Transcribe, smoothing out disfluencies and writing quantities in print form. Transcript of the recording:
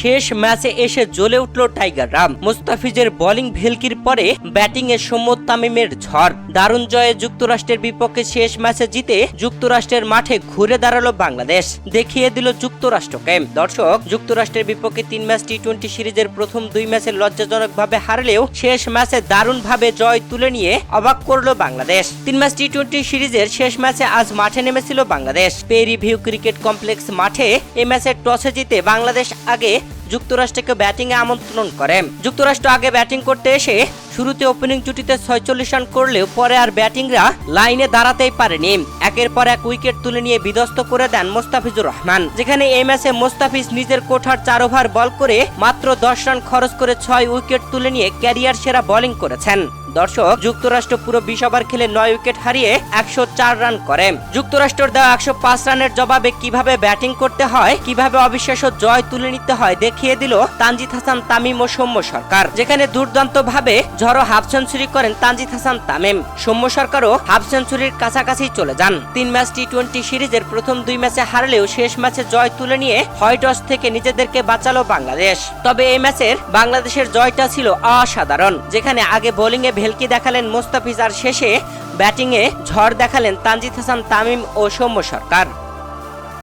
শেষ ম্যাচে এসে জ্বলে উঠল টাইগাররা। মুস্তাফিজের বোলিং ভেলকির পরে ব্যাটিংয়ে সৌম্য তামিমের ঝড়। দারুণ জয়ে যুক্তরাষ্ট্রের বিপক্ষে শেষ ম্যাচে জিতে যুক্তরাষ্ট্রের মাঠে ঘুরে দাঁড়ালো বাংলাদেশ, দেখিয়ে দিল যুক্তরাষ্ট্রকে। দর্শক, যুক্তরাষ্ট্রের বিপক্ষে 3 ম্যাচ টি-20 সিরিজের প্রথম 2 ম্যাচে লজ্জাজনকভাবে হারলেও শেষ ম্যাচে দারুণভাবে জয় তুলে নিয়ে অবাক করল বাংলাদেশ। 3 ম্যাচ টি-20 সিরিজের শেষ ম্যাচে আজ মাঠে নেমেছিল Bangladesh. Perry View cricket complex মাঠে এই ম্যাচে টসে জিতে বাংলাদেশ আগে যুক্তরাষ্ট্রকে ব্যাটিংয়ে আমন্ত্রণ করে। যুক্তরাষ্ট্র আগে ব্যাটিং করতে এসে শুরুতে ওপেনিং জুটিতে 46 রান করলেও পরে আর ব্যাটিংরা লাইনে দাঁড়াতেই পারেনি। একের পর এক উইকেট তুলে নিয়ে বিধ্বস্ত করে দেন মোস্তাফিজুর রহমান, যেখানে এই ম্যাচে মোস্তাফিজ নিজের কোঠার 4 ওভার বল করে মাত্র 10 রান খরচ করে 6 উইকেট তুলে নিয়ে ক্যারিয়ার সেরা বোলিং করেছেন। দর্শক, যুক্তরাষ্ট্র পুরো 20 ওভার খেলে 9 উইকেট হারিয়ে 104 রান করে। যুক্তরাষ্ট্রের দেওয়া 105 রানের জবাবে কিভাবে ব্যাটিং করতে হয়, কিভাবে অবিশ্বাস্য জয় তুলে নিতে হয় দেখিয়ে দিল তানজিদ হাসান তামিম ও সৌম্য সরকার, যেখানে দুর্দান্তভাবে ঝড়ো হাফ সেঞ্চুরি করেন তানজিদ হাসান তামিম। সৌম্য সরকারও হাফ সেঞ্চুরির কাছাকাছি চলে যান। 3 ম্যাচ টি-20 সিরিজের প্রথম 2 ম্যাচে হারলেও শেষ ম্যাচে জয় তুলে নিয়ে হোয়াইট হাউস থেকে নিজেদেরকে বাঁচালো বাংলাদেশ। তবে এই ম্যাচের বাংলাদেশের জয়টা ছিল অসাধারণ, যেখানে আগে বোলিংয়ে ভেলকি দেখালেন মোস্তাফিজ আর শেষে ব্যাটিংয়ে ঝড় দেখালেন তানজিদ হাসান তামিম ও সৌম্য সরকার।